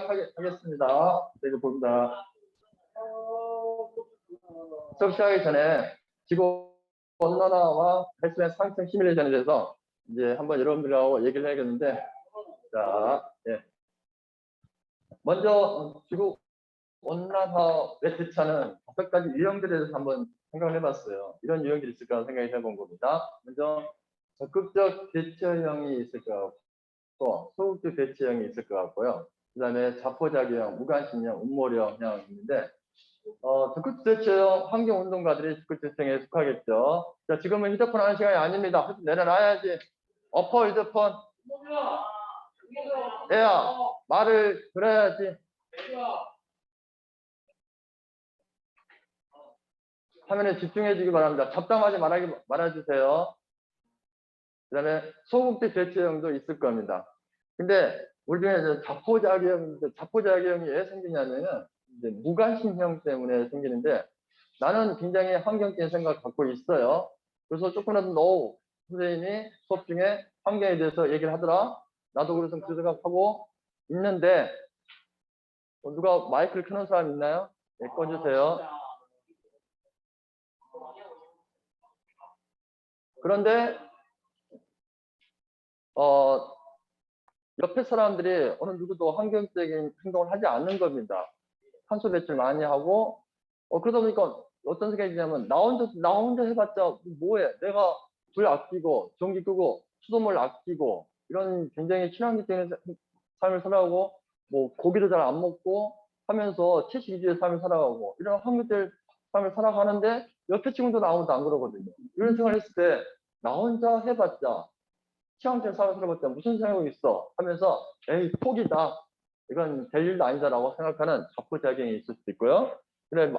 시작하겠습니다. 이거 봅니다. 수업 시작하기 전에 지구 온난화와 헬스의 상승 시뮬레이션에 대해서 이제 한번 여러분들하고 얘기를 해야겠는데, 자, 예. 먼저 지구 온난화에 대처하는 5가지 유형들에 대해서 한번 생각을 해봤어요. 이런 유형들이 있을까 생각을 해본 겁니다. 먼저 적극적 대처형이 있을 것 같고, 소극적 대처형이 있을 것 같고요. 그 다음에 자포자기형, 무관심형, 음모령형 있는데, 적극 대처형 환경운동가들이 적극 대처형에 속하겠죠. 자, 지금은 휴대폰 하는 시간이 아닙니다. 내려놔야지. 엎어, 휴대폰. 애야, 말을 들어야지. 화면에 집중해 주기 바랍니다. 잡담하지 말아주세요. 그 다음에 소극적 대처형도 있을 겁니다. 근데 우리 중에 자포자기형이 왜 생기냐면은 이제 무관심형 때문에 생기는데, 나는 굉장히 환경적인 생각을 갖고 있어요. 그래서 조금이라도 너 선생님이 수업 중에 환경에 대해서 얘기를 하더라. 나도 그래서 그 생각하고 있는데, 누가 마이크를 켜놓은 사람 있나요? 네, 꺼주세요. 그런데 옆에 사람들이 어느 누구도 환경적인 행동을 하지 않는 겁니다. 탄소 배출 많이 하고, 그러다 보니까 어떤 생각이 드냐면, 나 혼자 해봤자 뭐해? 내가 불 아끼고 전기 끄고 수돗물 아끼고 이런 굉장히 친환경적인 삶을 살아가고, 뭐 고기도 잘 안 먹고 하면서 채식 위주의 삶을 살아가고 이런 환경적 삶을 살아가는데, 옆에 친구들은 아무도 안 그러거든요. 이런 생각을 했을 때 나 혼자 해봤자, 친환경 삶을 살아봤자 무슨 생각이 있어 하면서 에이 포기다, 이건 될 일도 아니다라고 생각하는 자포자기형이 있을 수도 있고요. 그래,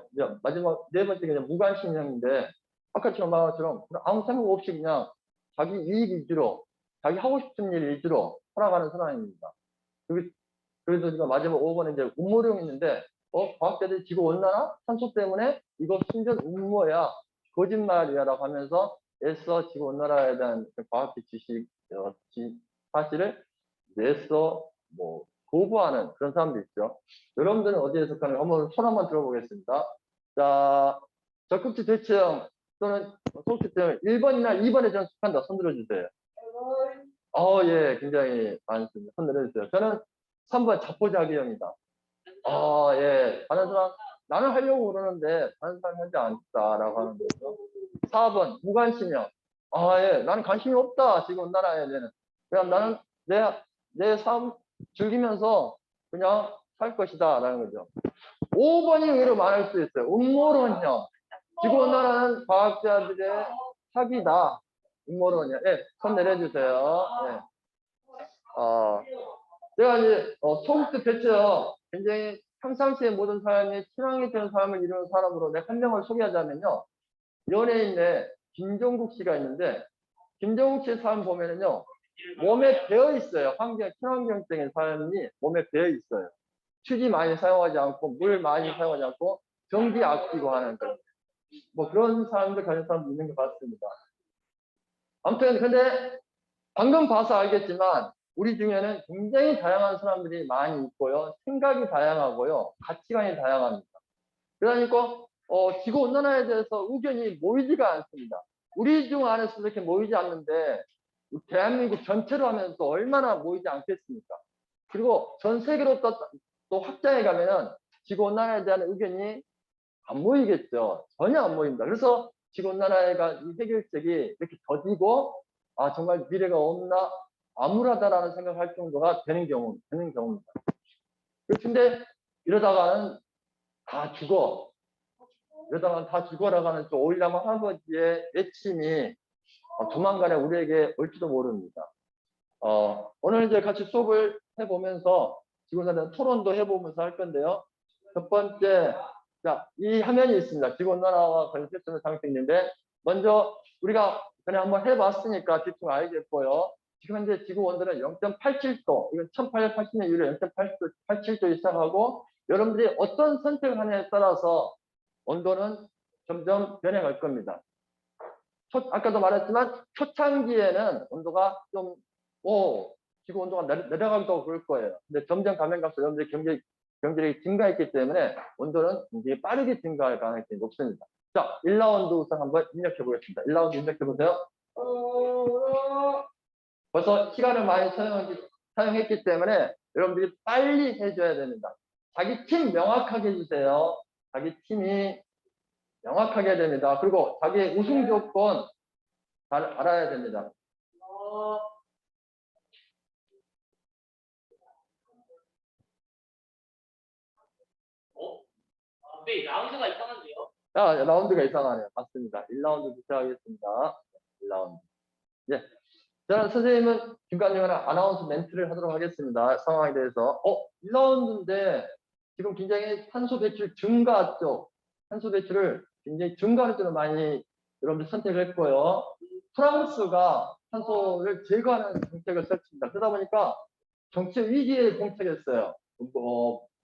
마지막 네 번째가 그냥 무관심형인데, 아까 말한 아무 생각 없이 그냥 자기 이익 위주로, 자기 하고 싶은 일 위주로 살아가는 사람입니다. 그래서 제가 마지막 5번에 이제 음모론이 있는데, 과학자들이 지구 온난화, 탄소 때문에 이거 순전 음모야, 거짓말이야라고 하면서 애써 지구 온난화에 대한 과학적 지식, 사실을 애써 뭐 거부하는 그런 사람도 있죠. 여러분들은 어디에 속하는가 한번 손 한번 들어보겠습니다. 자, 적극적 대처형 또는 소극적 대처형 1번이나 2번에 저는 속한다. 손 들어주세요. 예, 굉장히 많습니다. 손 들어주세요. 저는 3번 자포자기형이다. 예, 다른 사람 나는 하려고 그러는데 다른 사람이 하지 않다라고 하는 거죠. 4번 무관심형. 예, 나는 관심이 없다. 지금 온난화에 대해서. 그냥 나는 내 삶 즐기면서 그냥 살 것이다 라는 거죠. 5번이 의외로 많을 수 있어요. 음모론형. 지구온난화는 과학자들의 사기다. 음모론형. 예, 손 내려주세요. 예. 제가 이제 소극적 대처, 굉장히 평상시에 모든 사람이 친환경적인 삶을 이루는 사람으로 내 한 명을 소개하자면요, 연예인의 김종국 씨가 있는데, 김종국 씨의 삶 보면은요, 몸에 배어 있어요. 친환경적인 삶이 몸에 배어 있어요. 휴지 많이 사용하지 않고, 물 많이 사용하지 않고, 전기 아끼고 하는 거. 뭐 그런 사람들 가진 사람도 있는 것 같습니다. 아무튼 근데 방금 봐서 알겠지만 우리 중에는 굉장히 다양한 사람들이 많이 있고요. 생각이 다양하고요. 가치관이 다양합니다. 그러니까 지구 온난화에 대해서 의견이 모이지가 않습니다. 우리 중 안에서 이렇게 모이지 않는데 대한민국 전체로 하면 또 얼마나 모이지 않겠습니까? 그리고 전 세계로 또 확장해 가면은 지구 온난화에 대한 의견이 안 모이겠죠. 전혀 안 모입니다. 그래서 지구 온난화가 이 해결책이 이렇게 더디고 정말 미래가 없나 암울하다라는 생각을 할 정도가 되는 경우입니다. 그런데 이러다가는 다 죽어. 이러다가는 다 죽어라고 하는 또 오일남 할아버지의 외침이 조만간에 우리에게 올지도 모릅니다. 오늘 이제 같이 수업을 해보면서 지구온난화 토론도 해보면서 할 건데요. 첫 번째, 자, 이 화면이 있습니다. 지구온난화와 관련해서 상승인데, 먼저 우리가 그냥 한번 해봤으니까 대충 알겠고요. 지금 현재 지구 온도는 0.87도, 이건 1880년 이후로 0.87도 이상하고, 여러분들이 어떤 선택을 하느냐에 따라서 온도는 점점 변해갈 겁니다. 아까도 말했지만 초창기에는 온도가 좀 지구 온도가 내려가기도 하고 그럴 거예요. 근데 점점 가면 갈수록 여러분들이 경제력이 증가했기 때문에 온도는 굉장히 빠르게 증가할 가능성이 높습니다. 자, 1라운드 우선 한번 입력해 보겠습니다. 1라운드 입력해 보세요. 벌써 시간을 많이 사용했기 때문에 여러분들이 빨리 해줘야 됩니다. 자기 팀 명확하게 해주세요. 자기 팀이 명확하게 해야 됩니다. 그리고 자기의 우승 조건 잘 알아야 됩니다. 네, 라운드가 이상한데요? 라운드가 이상하네요. 맞습니다. 1라운드 시작하겠습니다. 1라운드. 예. 저는 선생님은 중간중간에 아나운스 멘트를 하도록 하겠습니다. 상황에 대해서. 1라운드인데 지금 굉장히 탄소 배출 증가 쪽, 탄소 배출을 굉장히 증가하는 쪽으로 많이 여러분들 선택을 했고요. 프랑스가 탄소를 제거하는 정책을 설치합니다. 그러다 보니까 정책 위기에 봉착했어요.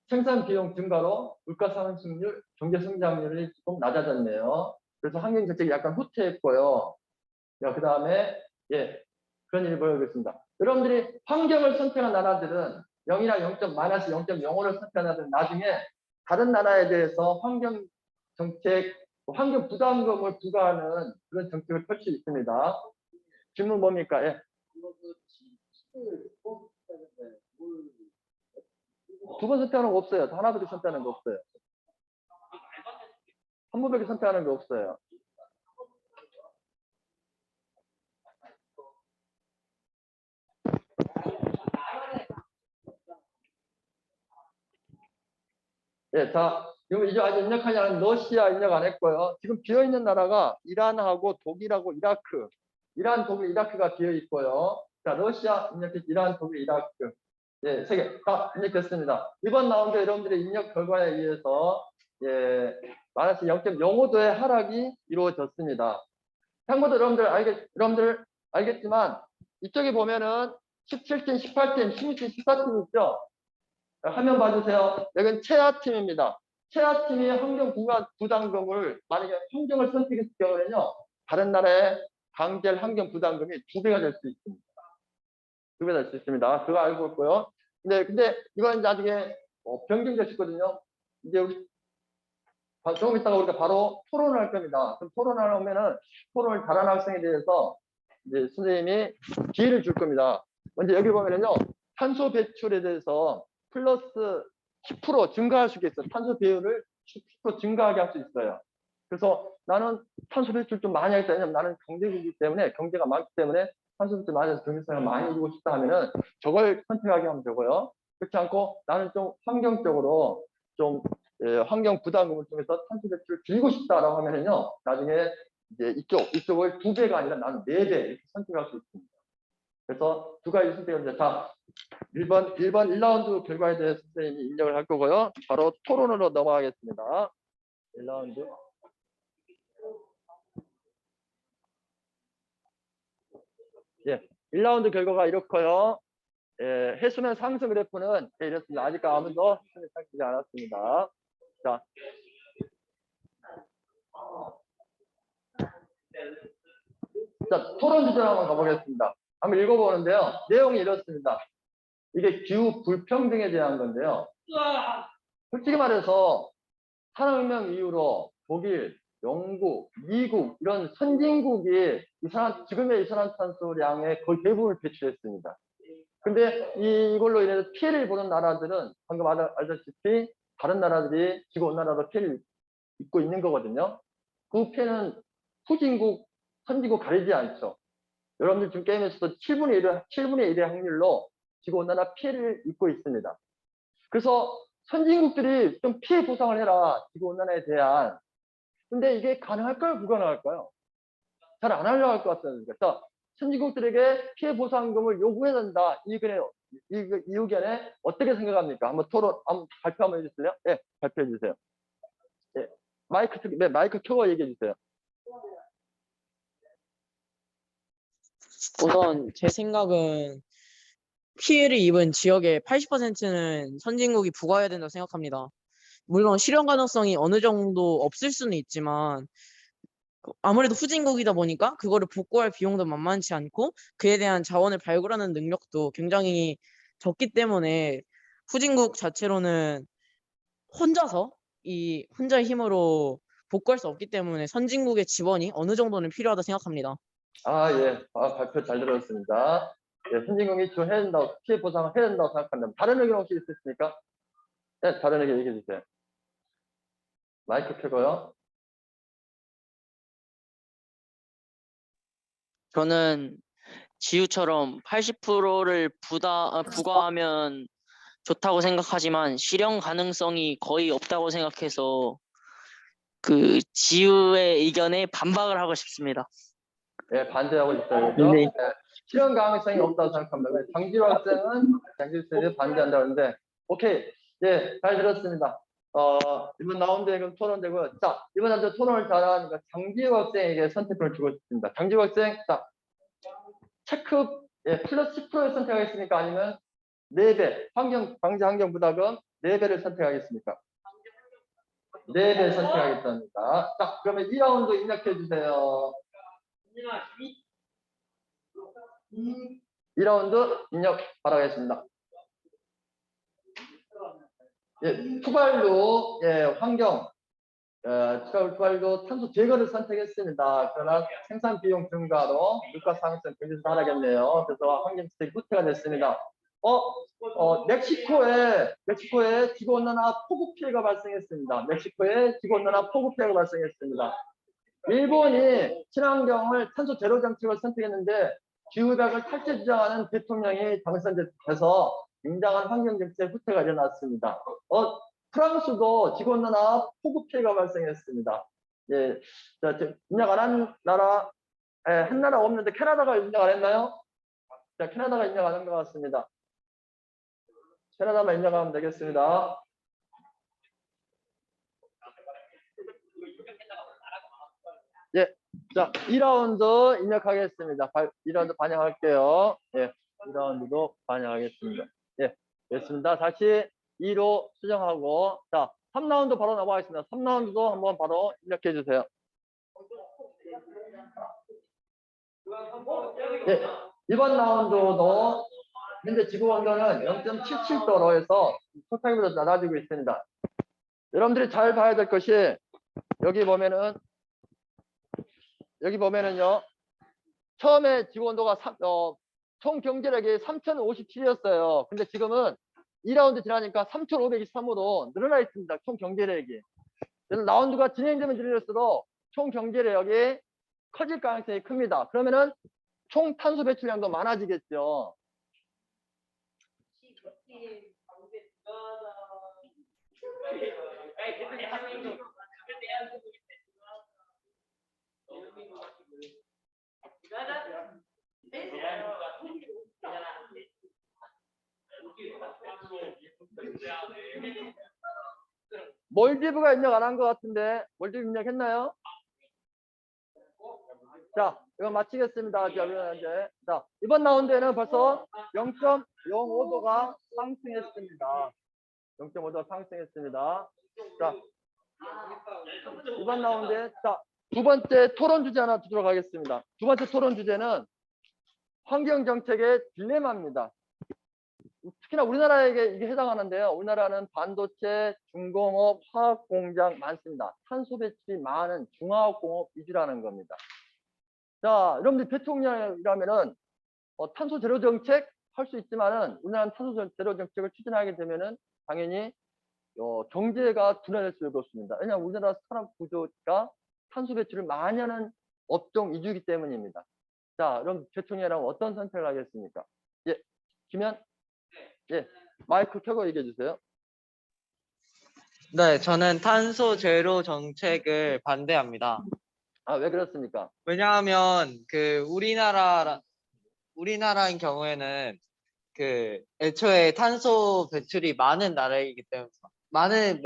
생산 비용 증가로 물가 상승률, 경제 성장률이 조금 낮아졌네요. 그래서 환경 정책이 약간 후퇴했고요. 그 다음에 그런 일이 벌어지겠습니다. 여러분들이 환경을 선택한 나라들은 0이나 마이너스 0.05를 선택한 나라들은 나중에 다른 나라에 대해서 환경 정책, 환경 부담금을 부과하는 그런 정책을 펼 수 있습니다. 질문 뭡니까? 예. 두 번 선택하는 거 없어요. 하나밖에 선택하는 거 없어요. 한 번밖에 선택하는 거 없어요. 자, 지금 이제 아직 입력하지 않은 러시아 입력 안 했고요. 지금 비어있는 나라가 이란하고 독일하고 이라크. 이란, 독일, 이라크가 비어있고요. 자, 러시아 입력했 이란, 독일, 이라크. 세 개 다 입력됐습니다. 이번 라운드 여러분들의 입력 결과에 의해서 마이너스 0.05도의 하락이 이루어졌습니다. 참고로 여러분들 알겠지만 이쪽에 보면은 17팀, 18팀, 16팀, 14팀 있죠? 화면 봐주세요. 여기는 최하팀입니다. 최하팀이 환경 부담금을 만약에 환경을 선택했을 경우에는요, 다른 나라의 강제 환경 부담금이 2배가 될 수 있습니다. 2배가 될 수 있습니다. 그거 알고 있고요. 근데 이건 나중에 변경될 수 있거든요. 이제 우리 조금 있다가 우리가 바로 토론을 할 겁니다. 그럼 토론을 하면은 토론을 잘하는 학생에 대해서 이제 선생님이 기회를 줄 겁니다. 먼저 여기 보면은요, 탄소 배출에 대해서 플러스 10% 증가할 수 있어요. 탄소 배율을 10% 증가하게 할 수 있어요. 그래서 나는 탄소 배출 좀 많이 하겠다. 왜냐면 나는 경제국이기 때문에, 경제가 많기 때문에 탄소 배출 많이 해서 경제성을 많이 이루고 싶다 하면은 저걸 선택하게 하면 되고요. 그렇지 않고 나는 좀 환경적으로 좀 환경 부담금을 통해서 탄소 배출을 줄이고 싶다라고 하면은요, 나중에 이제 이쪽을 2배가 아니라 나는 4배 이렇게 선택할 수 있습니다. 그래서 두 가지 선택을 자, 1번 1라운드 결과에 대해서 선생님이 입력을 할 거고요. 바로 토론으로 넘어가겠습니다. 1라운드. 예, 1라운드 결과가 이렇고요. 해수면 상승 그래프는 이렇습니다. 아직 아무도 해수면 상승하지 않았습니다. 자, 토론 주제로 한번 가보겠습니다. 한번 읽어보는데요. 내용이 이렇습니다. 이게 기후 불평등에 대한 건데요. 솔직히 말해서 산업혁명 이후로 독일, 영국, 미국 이런 선진국이 지금의 이산화탄소량의 거의 대부분을 배출했습니다. 근데 이걸로 인해서 피해를 보는 나라들은 방금 알다시피 다른 나라들이 지구온난화로 피해를 입고 있는 거거든요. 그 피해는 후진국, 선진국 가리지 않죠. 여러분들 지금 게임에서도 7분의 1의 확률로 지구온난화 피해를 입고 있습니다. 그래서 선진국들이 좀 피해 보상을 해라, 지구온난화에 대한. 근데 이게 가능할까요? 불가능할까요? 잘 안 하려고 할 것 같습니다. 그래서 선진국들에게 피해 보상금을 요구해야 된다. 이 의견에 어떻게 생각합니까? 한번 발표 한번 해주실래요? 네, 발표해 주세요. 네, 마이크 켜고 얘기해 주세요. 우선 제 생각은 피해를 입은 지역의 80%는 선진국이 부과해야 된다고 생각합니다. 물론 실현 가능성이 어느 정도 없을 수는 있지만 아무래도 후진국이다 보니까 그거를 복구할 비용도 만만치 않고 그에 대한 자원을 발굴하는 능력도 굉장히 적기 때문에 후진국 자체로는 혼자의 힘으로 복구할 수 없기 때문에 선진국의 지원이 어느 정도는 필요하다 생각합니다. 예. 발표 잘 들었습니다. 예, 선진국이 좀 해야 된다고, 피해 보상을 해야 된다고 생각한다면, 다른 의견 혹시 있으십니까? 네, 다른 의견 얘기해 주세요. 마이크 켜고요. 저는 지우처럼 80%를 부과하면 좋다고 생각하지만 실현 가능성이 거의 없다고 생각해서 그 지우의 의견에 반박을 하고 싶습니다. 예, 반대하고 있어요. 그죠? 네. 예, 실현 가능성이 없다고 생각합니다. 장지호 학생은 반대한다는데, 오케이. 예, 잘 들었습니다. 이번 라운드에 그럼 토론되고요. 자, 이번 라운드 토론을 잘하니까 장지호 학생에게 선택권을 주고 싶습니다. 장지호 학생, 자, 체크, 플러스 10%를 선택하겠습니까? 아니면 4배, 방지 환경 부담금 4배를 선택하겠습니까? 4배 선택하겠답니다. 자, 그러면 2라운드 입력해 주세요. 2라운드 입력 바라겠습니다. 투발로 환경, 투발로 탄소 제거를 선택했습니다. 그러나 생산 비용 증가로 물가 상승 경제에서 하락했네요. 그래서 환경 지적이 후퇴가 됐습니다. 멕시코에 지구온난화 폭우 피해가 발생했습니다. 멕시코에 지구온난화 폭우 피해가 발생했습니다. 일본이 친환경을 탄소 제로 정책을 선택했는데 기후백을 탈퇴 주장하는 대통령이 당선돼서 굉장한 환경 정책 후퇴가 일어났습니다. 프랑스도 지구온난화 폭우 피해가 발생했습니다. 예, 자, 입력 안 한 나라 한 나라 없는데 캐나다가 입력 안 했나요? 자, 캐나다가 입력 안 한 것 같습니다. 캐나다만 입력하면 되겠습니다. 예, 자, 2라운드 입력하겠습니다. 2라운드 반영할게요. 예, 2라운드도 반영하겠습니다. 예, 됐습니다. 다시 2로 수정하고, 자, 3라운드 바로 넘어가겠습니다. 3라운드도 한번 바로 입력해 주세요. 예, 이번 라운드도 현재 지구 온도는 0.77도로 해서 토탈보다 낮아지고 있습니다. 여러분들이 잘 봐야 될 것이 여기 보면은요. 처음에 지구 온도가 총 경제력이 3,057이었어요. 근데 지금은 2라운드 지나니까 3,523으로 늘어나 있습니다. 총 경제력이. 그래서 라운드가 진행되면 진행될수록 총 경제력이 커질 가능성이 큽니다. 그러면은 총 탄소 배출량도 많아지겠죠. 몰디브가 입력 안 한 것 같은데 몰디브 입력했나요? 자, 이거 마치겠습니다. 자, 이번 라운드에는 벌써 0.05도가 상승했습니다. 0.5도가 상승했습니다. 자, 이번 라운드에 두 번째 토론 주제 하나 두도록 하겠습니다. 두 번째 토론 주제는 환경 정책의 딜레마입니다. 특히나 우리나라에게 이게 해당하는데요. 우리나라는 반도체, 중공업, 화학 공장 많습니다. 탄소 배출이 많은 중화학공업 위주라는 겁니다. 자, 여러분들 대통령이라면은 탄소 제로 정책 할 수 있지만은 우리나라는 탄소 제로 정책을 추진하게 되면은 당연히 경제가 둔화될 수밖에 없습니다. 왜냐하면 우리나라 산업 구조가 탄소 배출을 많이 하는 업종 위주이기 때문입니다. 자, 그럼 대통령이라면 어떤 선택을 하겠습니까? 예, 김현, 예, 마이크 켜고 얘기해 주세요. 네, 저는 탄소 제로 정책을 반대합니다. 왜 그렇습니까? 왜냐하면 우리나라인 경우에는 애초에 탄소 배출이 많은 나라이기 때문에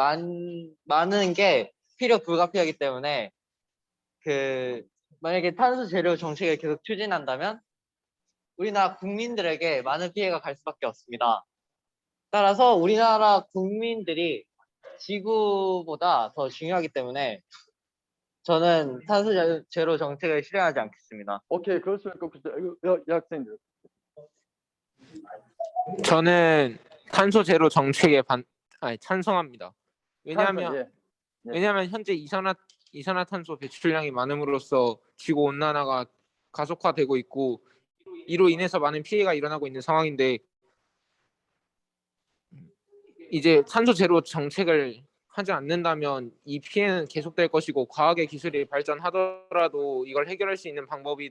많은 게 필요 불가피하기 때문에 만약에 탄소 제로 정책을 계속 추진한다면 우리나라 국민들에게 많은 피해가 갈 수밖에 없습니다. 따라서 우리나라 국민들이 지구보다 더 중요하기 때문에 저는 탄소 제로 정책을 실행하지 않겠습니다. 오케이, 그럴 수 있고, 이 학생들. 저는 탄소 제로 정책에 찬성합니다. 찬성, 예. 왜냐하면 현재 이산화탄소 배출량이 많음으로써 지구 온난화가 가속화되고 있고 이로 인해서 많은 피해가 일어나고 있는 상황인데 이제 탄소 제로 정책을 하지 않는다면 이 피해는 계속될 것이고 과학의 기술이 발전하더라도 이걸 해결할 수 있는 방법이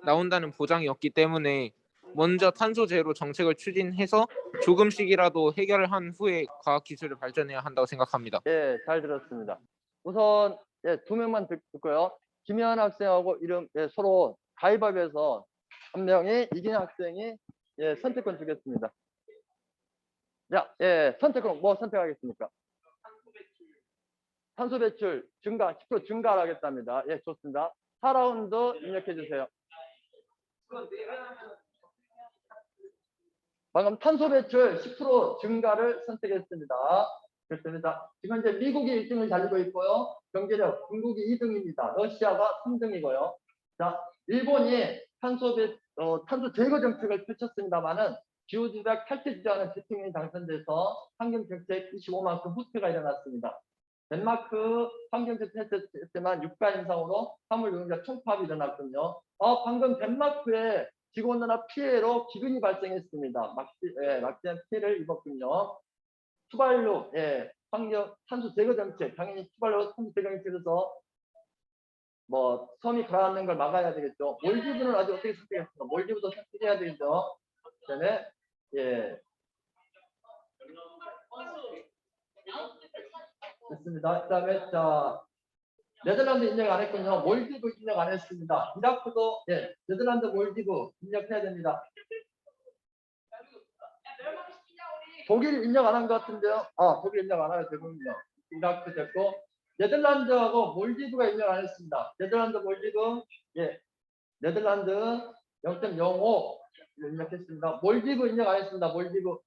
나온다는 보장이 없기 때문에 먼저 탄소 제로 정책을 추진해서 조금씩이라도 해결을 한 후에 과학 기술을 발전해야 한다고 생각합니다. 예, 잘 들었습니다. 우선 두 명만 듣고요. 김현 학생하고 이름 서로 가위바위보해서 한 명이 이긴 학생이 선택권 주겠습니다. 선택권 뭐 선택하겠습니까? 탄소 배출 증가 10% 증가를 하겠답니다. 예, 좋습니다. 4라운드 입력해 주세요. 방금 탄소 배출 10% 증가를 선택했습니다. 그렇습니다. 지금 현재 미국이 1등을 달리고 있고요. 경제력 중국이 2등입니다. 러시아가 3등이고요. 자, 일본이 탄소 제거 정책을 펼쳤습니다만은 기후주의가 탈퇴주자는 대통령이 당선돼서 환경정책 25만큼 후퇴가 일어났습니다. 덴마크 환경정책 했지만 유가 인상으로 화물 노동자 총파업이 일어났군요. 방금 덴마크에 지구온난화 피해로 기근이 발생했습니다. 막대한 피해를 입었군요. 투발로 탄소 제거 정책, 당연히 투발로 탄소 제거 정책에서 뭐 섬이 가라앉는 걸 막아야 되겠죠. 몰디브는 아직 어떻게 선택했습니까? 몰디브도 선택해야 되겠죠. 그다음에 됐습니다. 그다음에 네덜란드 입력 안 했군요. 몰디브 입력 안 했습니다. 이라크도 네덜란드 몰디브 입력해야 됩니다. 독일 입력 안 한 것 같은데요. 독일 입력 안 하면 되군요. 이라크 됐고 네덜란드하고 몰디브가 입력 안 했습니다. 네덜란드 몰디브 네덜란드 0.05 입력했습니다. 몰디브 입력 안 했습니다. 몰디브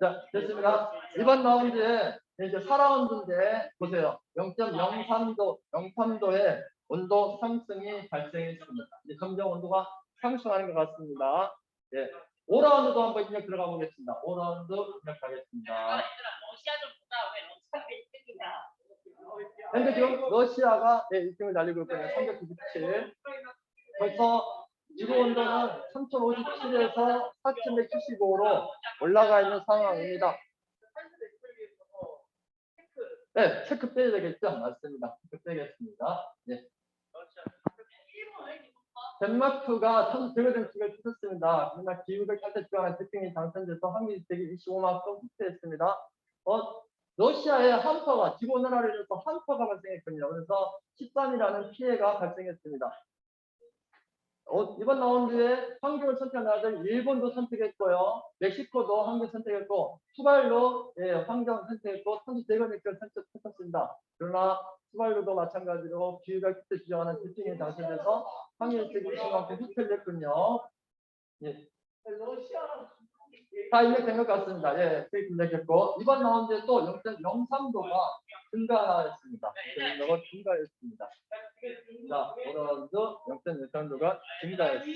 자, 됐습니다. 이번 라운드에 이제 4라운드인데 보세요. 0.03도의 온도 상승이 발생했습니다. 이제 점점 온도가 상승하는 것 같습니다. 5라운드도 한번 입력 들어가 보겠습니다. 5라운드 입력하겠습니다. 현재 지금 러시아가 1등을 달리고 있거든요. 397. 벌써 지구 온도는 3057에서 4175로 올라가 있는 상황입니다. 체크 빼야 되겠죠? 맞습니다. 체크 빼겠습니다. 덴마크가 탄소 제거 정책을 펼쳤습니다. 그러나 기후를 탈퇴주장한 대통령이 당선돼서 환경주택이 25만큼 후퇴했습니다. 러시아의 한파가 지구온난화를 인해서 한파가 발생했거든요. 그래서 13이라는 피해가 발생했습니다. 이번 라운드에 환경을 선택한 나라들 일본도 선택했고요. 멕시코도 환경 선택했고 투발로 환경 선택했고 탄소 제거 정책을 선택했습니다. 그러나 투발로도 마찬가지로 기후가 그때 주장하는 대통령이 당선돼서 환경 정책이 심각하게 후퇴를 했군요. 다 입력된 것 같습니다. 입력했고 이번 라운드에 또 0.03도가 증가했습니다. 증가했습니다. 자, 오늘도 0.03도가 증가했어요.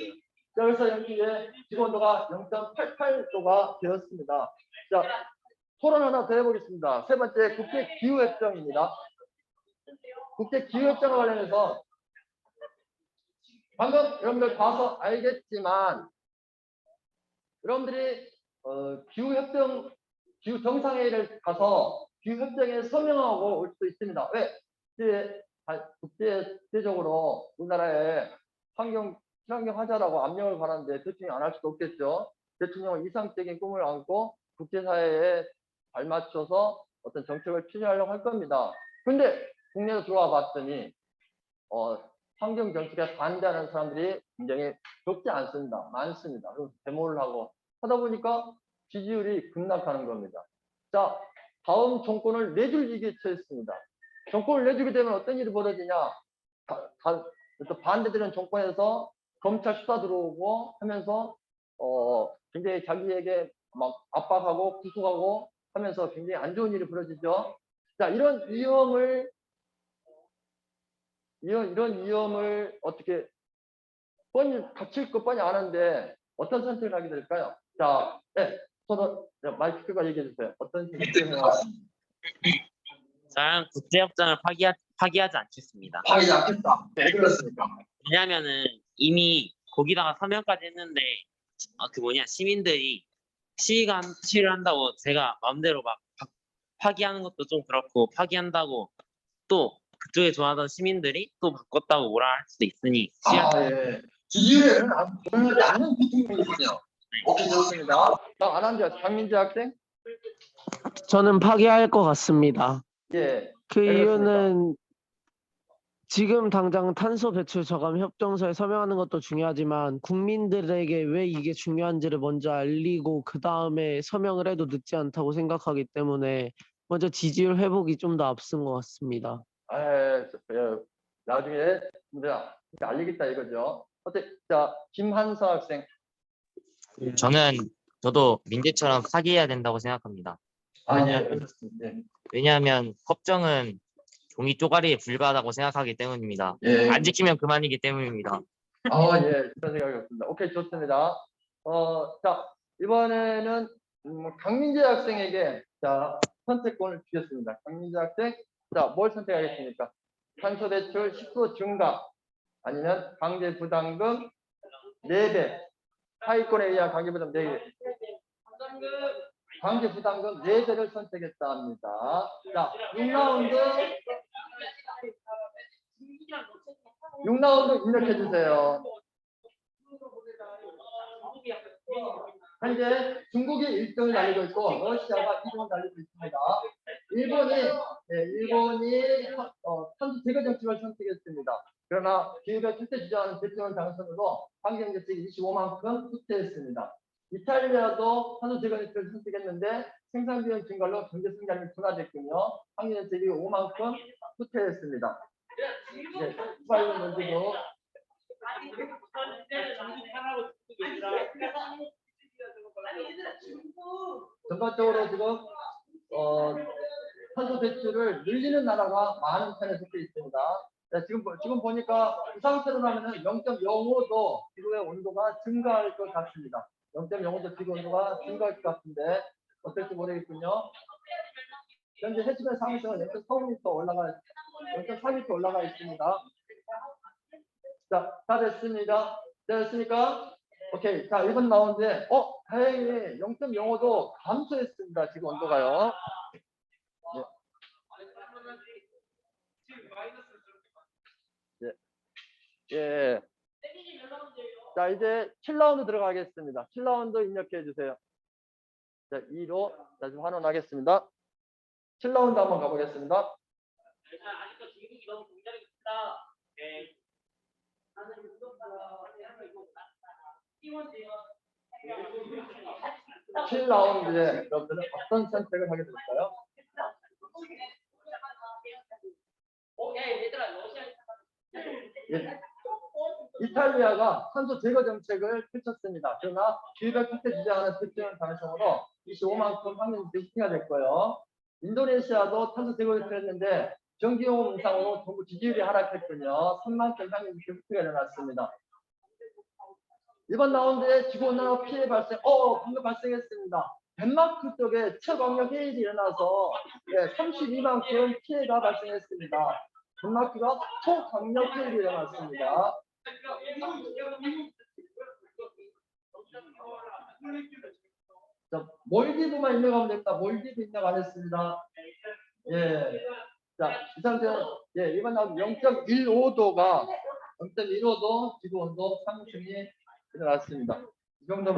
자, 그래서 여기에 기온도가 0.88도가 되었습니다. 자, 토론 하나 더 해보겠습니다. 세 번째 국제 기후협정입니다. 국제 기후협정과 관련해서 방금 여러분들 봐서 알겠지만 여러분들이 기후 정상회의를 가서 기후협정에 서명하고 올 수도 있습니다. 왜? 국제적으로 우리나라에 친환경 하자라고 압력을 가하는데 대통령이 안 할 수도 없겠죠. 대통령은 이상적인 꿈을 안고 국제사회에 발맞춰서 어떤 정책을 추진하려고 할 겁니다. 근데 국내에 들어와 봤더니 환경 정책에 반대하는 사람들이 굉장히 적지 않습니다. 많습니다. 그래서 데모를 하고 하다 보니까 지지율이 급락하는 겁니다. 자, 다음 정권을 내줄기에 처했습니다. 정권을 내주게 되면 어떤 일이 벌어지냐? 반대되는 정권에서 검찰 수사 들어오고 하면서 굉장히 자기에게 막 압박하고 구속하고 하면서 굉장히 안 좋은 일이 벌어지죠. 자, 이런 위험을 어떻게 뻔히 닥칠 것 뻔히 아는데 어떤 선택을 하게 될까요? 자, 네, 서로 마이크 끄고 얘기해 주세요. 어떤 선택을 해요? 저는 국제협정을 파기하지 않겠습니다. 파기하지 않겠다. 왜 그렇습니까? 왜냐하면은 이미 거기다가 서명까지 했는데 시민들이 시위를 한다고 제가 마음대로 막 파기하는 것도 좀 그렇고 파기한다고 또 그쪽에 좋아하던 시민들이 또 바꿨다고 뭐라 할 수도 있으니 예. 지지율에는 보여하지 않는 부분이군요. 오케이, 좋습니다. 자, 안한자 장민재 학생. 저는 파기할 것 같습니다. 예. 그 왜 그렇습니까? 이유는 지금 당장 탄소 배출 저감 협정서에 서명하는 것도 중요하지만 국민들에게 왜 이게 중요한지를 먼저 알리고 그 다음에 서명을 해도 늦지 않다고 생각하기 때문에 먼저 지지율 회복이 좀 더 앞선 것 같습니다. 나중에 알리겠다 이거죠. 자, 김한서 학생. 저도 민재처럼 파기해야 된다고 생각합니다. 예. 왜냐하면 협정은 종이 쪼가리에 불과하다고 생각하기 때문입니다. 예. 안 지키면 그만이기 때문입니다. 예, 그런 생각이었습니다. 오케이, 좋습니다. 자, 이번에는 강민재 학생에게 자 선택권을 주겠습니다. 강민재 학생, 자, 뭘 선택하겠습니까? 탄소 배출 10% 증가, 아니면 강제 부담금 4배, 하위권에 의한 강제 부담금 4배. 강제 부담금 4배를 선택했다 합니다. 자, 6라운드 입력해 주세요. 현재 중국이 1등을 달리고 있고 러시아가 2등을 달리고 있습니다. 일본이 탄소 제거 정책을 선택했습니다. 그러나 기후변화 출제 주장하는 대통령 당선으로 환경 정책이 25만큼 후퇴했습니다. 이탈리아도 탄소 제거 정책을 선택했는데 생산 비용 증가로 경제 성장이 둔화됐군요. 환경 정책이 5만큼 후퇴했습니다. 네, 빨리 먼저도 전반적으로 지금 탄소 배출을 늘리는 나라가 많은 편에 속해 있습니다. 네, 지금 보니까 이 상태로라면 0.05도 지구의 온도가 증가할 것 같습니다. 0.05도 지구 온도가 증가할 것 같은데 어떨지 모르겠군요. 현재 해수면 상승은 0.4m 올라가 있습니다. 자, 다 됐습니다. 됐습니까? 오케이. 자, 1번 라운드에 다행히 0.05도 감소했습니다. 지금 온도가요. 예. 자, 이제 7라운드 들어가겠습니다. 7라운드 입력해 주세요. 자, 2로 다시 환원하겠습니다. 7라운드 한번 가보겠습니다. 아직도 중국이 너무 굉장히 크다. 네. 7라운드에 여러분들은 어떤 선택을 하게 될까요? 예. 이탈리아가 탄소 제거 정책을 펼쳤습니다. 그러나 기후변화 축제 주장하는 대통령 당선으로 25만큼 확률이 후퇴가 됐고요. 인도네시아도 탄소 제거를 했는데 전기요금 인상으로 정부 지지율이 하락했군요. 3만큼 확률이 후퇴가 일어났습니다. 이번 라운드에 지구온난화 피해 발생, 방금 발생했습니다. 덴마크 쪽에 최강력 해일이 일어나서 32만큼 피해가 발생했습니다. 덴마크가 초강력 해일이 일어났습니다. 자, 몰디브만 입력하면 됩니다. 몰디브 입력 안 했습니다. 예. 자, 이 상태는 이번 라운드 0.15도가 0.15도 지구 온도 상승이 일어났습니다. 이 정도.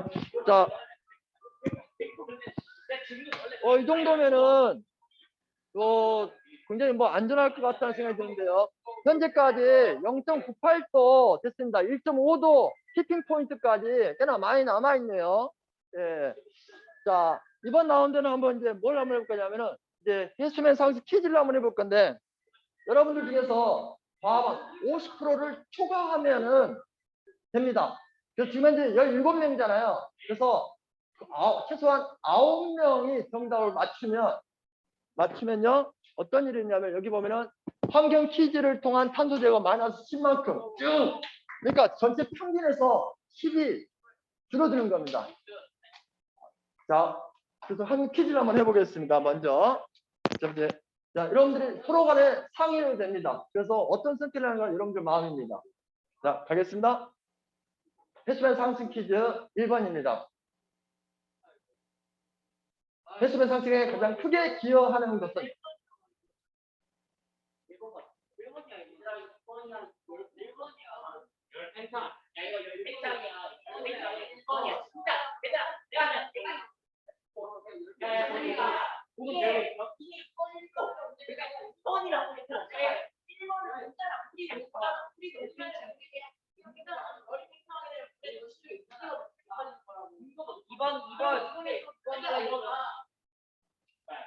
자, 이 정도면은 굉장히 안전할 것 같다는 생각이 드는데요. 현재까지 0.98도 됐습니다. 1.5도 티핑 포인트까지 꽤나 많이 남아 있네요. 예. 자, 이번 라운드는 한번 이제 뭘 한번 해볼 거냐면은 이제 해수면 상승 퀴즈를 한번 해볼 건데 여러분들 중에서 과반 50%를 초과하면은 됩니다. 그래서 지금 현재 17명이잖아요. 그래서 최소한 9명이 정답을 맞추면요 어떤 일이 있냐면 여기 보면은 환경 퀴즈를 통한 탄소 제거 마이너스 10만큼 쭉 그러니까 전체 평균에서 10이 줄어드는 겁니다. 자, 그래서 환경 퀴즈를 한번 해보겠습니다. 먼저 자, 여러분들이 서로 간에 상의해도 됩니다. 그래서 어떤 선택을 하는 건 여러분들 마음입니다. 자, 가겠습니다. 해수면 상승 퀴즈 1번입니다. 해수면 상승에 가장 크게 기여하는 것은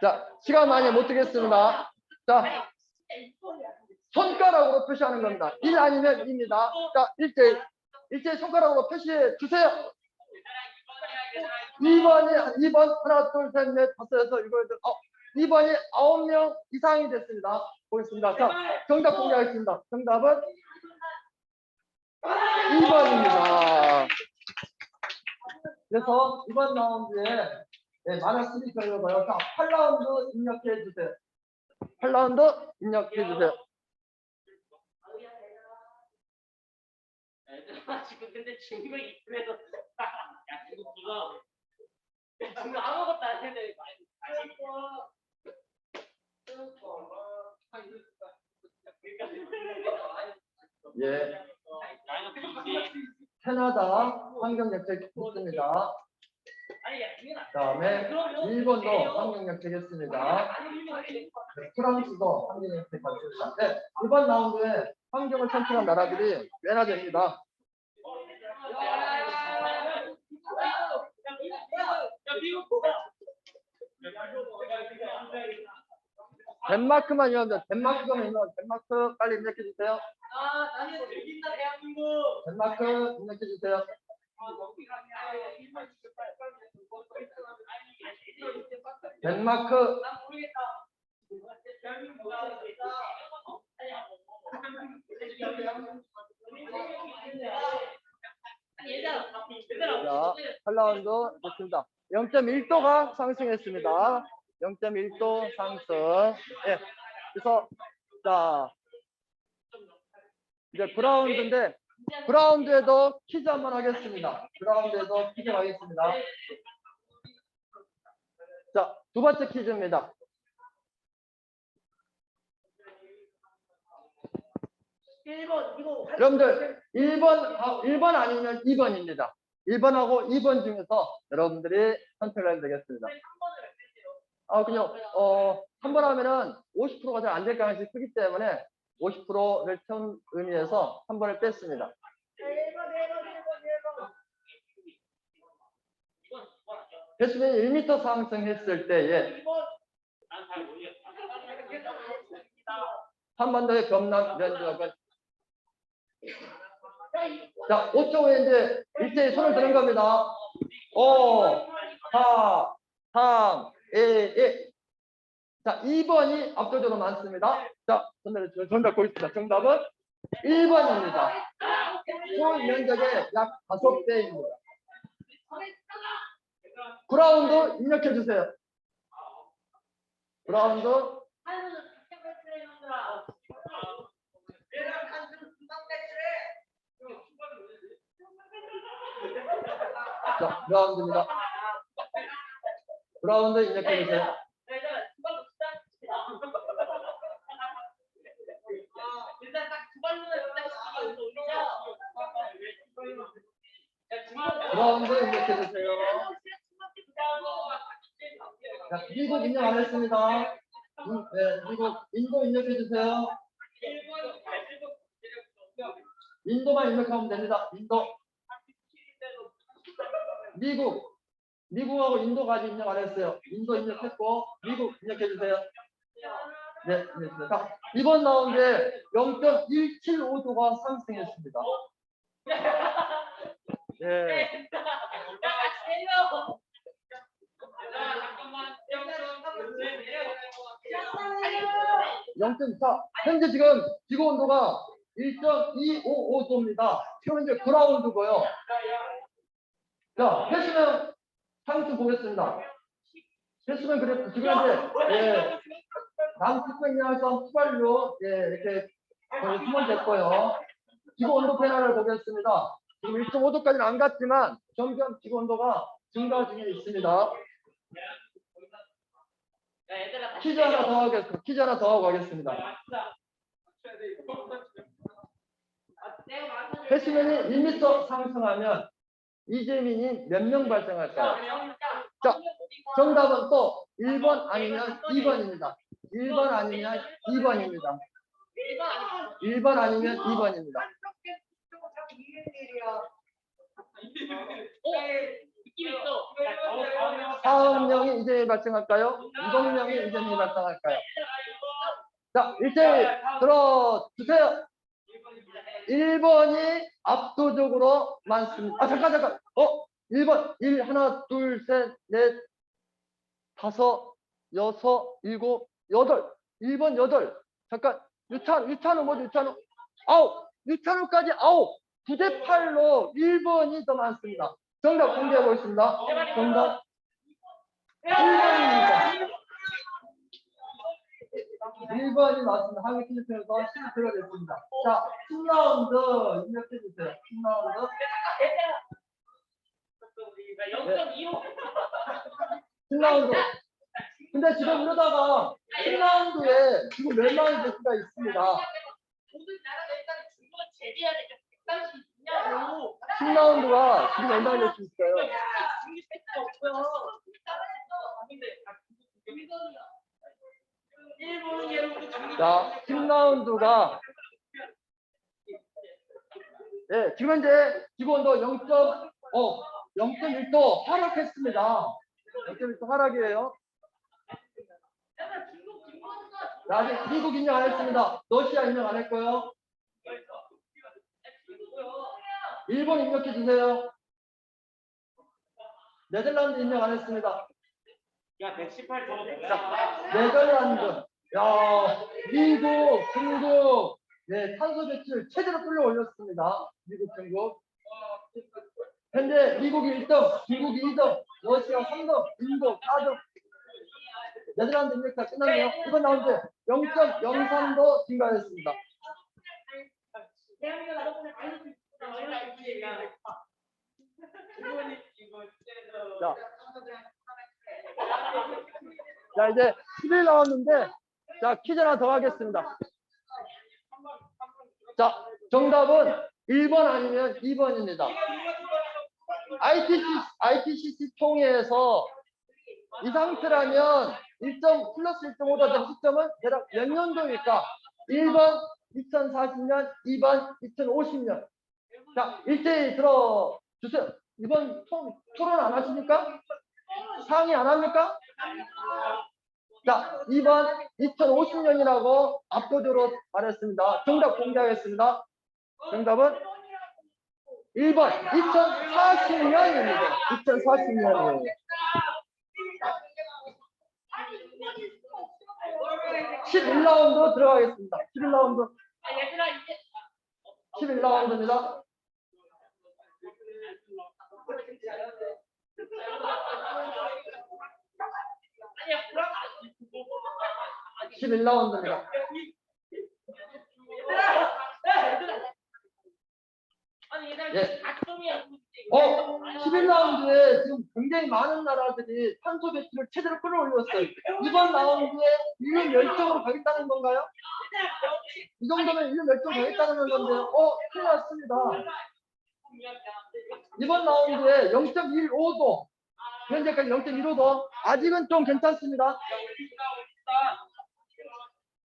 자, 시간 많이 못 드겠습니다. 자, 손가락으로 표시하는 겁니다. 1 아니면 2입니다. 자, 일제 손가락으로 표시해 주세요. 2번 하나 둘 셋 넷 다섯 여섯 일곱 여덟 2번이 9명 이상이 됐습니다. 보겠습니다. 자, 정답 공개하겠습니다. 정답은 2번입니다. 그래서 이번 라운드에 많은 수비 결과고요. 자, 8라운드 입력해 주세요. 8라운드 입력해 주세요. 지금 근데 친구가 있으면서 야 지금 아무것도 안 했는데 예. 캐나다 환경정책 했습니다. 다음에 일본도 환경정책 했습니다. 프랑스도 환경정책 했습니다. 네, 이번 라운드에 환경을 선택한 나라들이 꽤나 됩니다. 덴마크만 있는데 덴마크 빨리 입력해 주세요. 덴마크 입력해 주세요. 덴마크 자, 8라운드 됐습니다. 0.1도가 상승했습니다. 0.1도 상승. 예. 그래서 자 이제 브라운드인데 브라운드에도 퀴즈 한번 하겠습니다. 브라운드에도 퀴즈 하겠습니다. 자, 두 번째 퀴즈입니다. 여러분들 1번 아니면 2번입니다. 1번하고 2번 중에서 여러분들이 선택을 해야 되겠습니다. 그냥 3번 하면은 50%가 잘 안 될 가능성이 크기 때문에 50%를 채운 의미에서 3번을 뺐습니다. 배수빈이 1m 상승했을 때에 한반도의 경남 면적은 자 5초 후에 이제 일제히 손을 드는 겁니다. 5, 4, 3, 2, 1. 자 2번이 압도적으로 많습니다. 자 정답 보겠습니다. 정답은 1번입니다. 총 면적의 약 5배입니다. 9라운드 입력해 주세요. 9라운드 자, 9라운드입니다. 9라운드 입력해 주세요. 브라운드 입력해 주세요. 자, 미국 입력 안 했습니다. 네, 미국 인도 입력해 주세요. 인도만 입력하면 됩니다. 인도. 미국하고 인도까지 입력 안 했어요. 인도 입력했고 미국 입력해 주세요. 네, 입력했습니다. 이번 라운드에 0.175도가 상승했습니다. 네. 0.4. 현재 지금 지구 온도가 1.255도입니다. 지금 현재 그라운드고요. 자, 해수면 상수 보겠습니다. 해수면 그래프 지금 현재 남측면에서 휘발유 이렇게 거의 수면됐고요. 지구 온도 변화를 보겠습니다. 지금 1.5도까지는 안 갔지만 점점 지구 온도가 증가 중에 있습니다. 퀴즈 하나 더 하겠습니다. 퀴즈 하나 더 하고 가겠습니다. 해수면이 1m 상승하면 이재민이 몇 명 발생할까요? 자, 정답은 또 1번 아니면 2번입니다. 1번 아니면 2번입니다. 1번 아니면 2번입니다. 느낌 있어. 4명이 이재민이 발생할까요? 2명이 이재민이 발생할까요? 자, 일제히 들어주세요. 1번이 압도적으로 많습니다. 아, 잠깐. 1번. 1, 하나, 둘, 셋, 넷, 다섯, 여섯, 일곱, 여덟. 1번, 8. 잠깐. 유찬우 뭐지? 유찬우? 9. 유찬우까지 9. 9대 8로 1번이 더 많습니다. 정답 공개해 보겠습니다. 정답 1번입니다. 1번이 맞습니다. 한국 퀴즈에서 10표가 됐습니다. 자, 10라운드 입력해 주세요. 10라운드. 0.25. 10라운드. 근데 지금 이러다가 10라운드에 지금 멸망이 될 수가 있습니다. 모든 나라가 일단 중국은 제재해야 되죠. 130이냐고. 10라운드가 지금 멸망이 될 수 있어요. 중국 패스가 없고요. 일본은 여러분 자, 10라운드가 지금 현재 기본도 0.1도 하락했습니다. 0.1도 하락이에요. 자, 아직 미국 인정 안 했습니다. 러시아 인정 안 했고요. 일본 입력해 주세요. 네덜란드 인정 안 했습니다. 야 118 저거 네덜란드, 미국, 중국, 탄소 배출 최대로 끌어올렸습니다. 미국, 중국. 현재 미국이 1등, 중국이 2등, 러시아 3등, 인도 4등. 네덜란드 인력다 끝났네요. 이번 라운드 0.03도 증가했습니다. 자, 이제 11라운드인데, 자, 퀴즈 하나 더 하겠습니다. 자, 정답은 1번 아니면 2번입니다. IPCC 총회에서 이 상태라면 플러스 1.5다 된 시점은 대략 몇 년도일까? 1번 2040년, 2번 2050년. 자, 일제히 들어주세요. 이번 토론 안 하십니까? 상의 안 합니까? 자, 2번 2050년이라고 압도적으로 말했습니다. 정답 공개하겠습니다. 정답은 1번 2040년입니다. 2040년이에요. 11라운드 들어가겠습니다. 11라운드. 11라운드입니다. 아니야 11라운드입니다. 예. 11라운드에 지금 굉장히 많은 나라들이 탄소 배출을 최대로 끌어올렸어요. 이번 라운드에 인류 멸종으로 가겠다는 건가요? 이 정도면 인류 멸종 가겠다는 건데요. 큰일 났습니다. 이번 라운드에 0.15도, 현재까지 0.15도, 아직은 좀 괜찮습니다.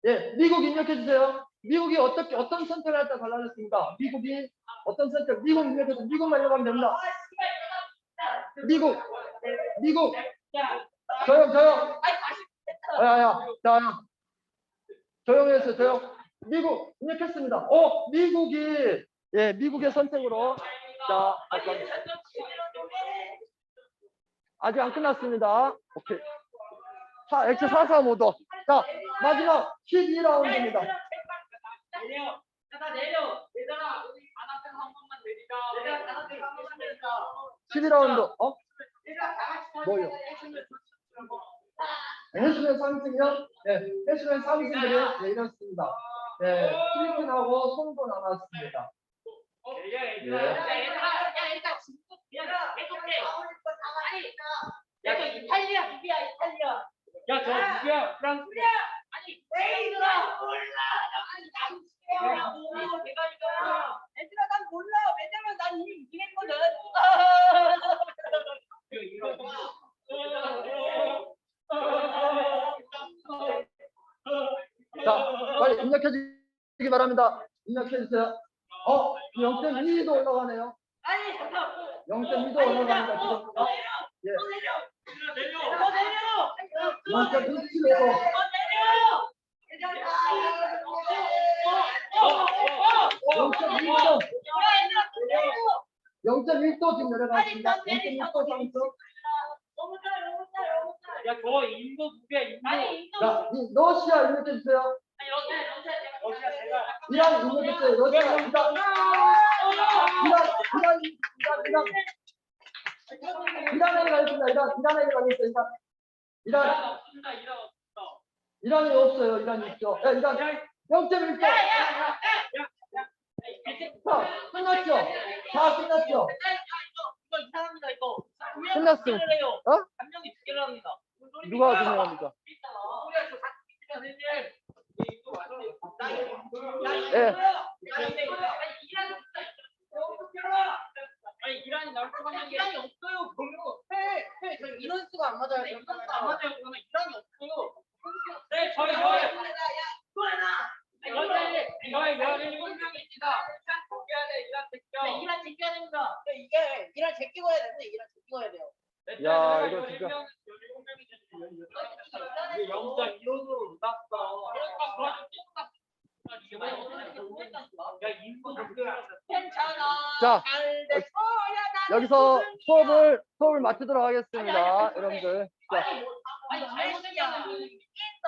예, 미국 입력해 주세요. 미국이 어떤 선택을 할까 달라졌습니다. 미국이 어떤 선택? 미국 입력해 주세요. 미국만 읽어가면 됩니다. 미국. 조용. 야. 조용해서 조용. 미국 입력했습니다. 미국의 선택으로. 자, 잠깐만요. 아직 안 끝났습니다. 오케이. X 435도. 자, 마지막 12라운드입니다. 내려. 나 내려. 얘들아, 우리 바닥에서 한 번만 내리자. 얘들아, 바닥에서 한 번만 내리자. 12라운드. 얘들아, 다 같이 뭐요? 해주면 해수면 3승이요? 네, 해수면 3승들이 네, 이렇습니다. 네, 필리핀하고 송도 남았습니다. 얘들아, 진짜 미안해. 해줄게. 아니, 야, 저 이탈리아 누구야, 이탈리아. 야, 저 누구야, 프랑스야. 아니, 얘들아, 몰라. 아니, 난 지금 내가 이거. 얘들아, 난 몰라. 왜냐면 난 이미 이겼거든. 자, 빨리 입력해 주시기 바랍니다. 입력해 주세요. 0.2도 올라가네요. 아니, 잠깐. 0.2도 올라갑니다. 지금. 예. 내려. 내려. 0.27도. 내려. 0.1도 지금 내려갔습니다. 0.1도 상승. 야, 저 인도 누구야, 인도? 아니, 인도. 자, 러시아 입력해 주세요. 러시아 제가. 이란 입력해 주세요. 러시아입니다. 이란에게 가겠습니다. 이란에게 가겠습니다. 이란이 없어요. 이란이 있죠. 야, 이란 0.1도. 자, 끝났죠? 다 끝났죠? 이거 이상합니다, 이거. 끝났어. 어? 감정이 두 개를 합니다. 누가 증명합니까? 예. 아니, 이란이 나올 것 같은 게 이란이 없어요. 저 인원수가 안 맞아요. 인원수가 안 맞아요. 그러면 이란이 없어요. 네, 저희 이란 제껴야 됩니다. 이게 이란 제끼고 해야 되는데 이란 제끼고 해야 돼요. 야, 이거 진짜. 0.15로 났어. 괜찮아. 자, 여기서 수업을 마치도록 하겠습니다. 여러분들. 자, 아니, 잘못이야.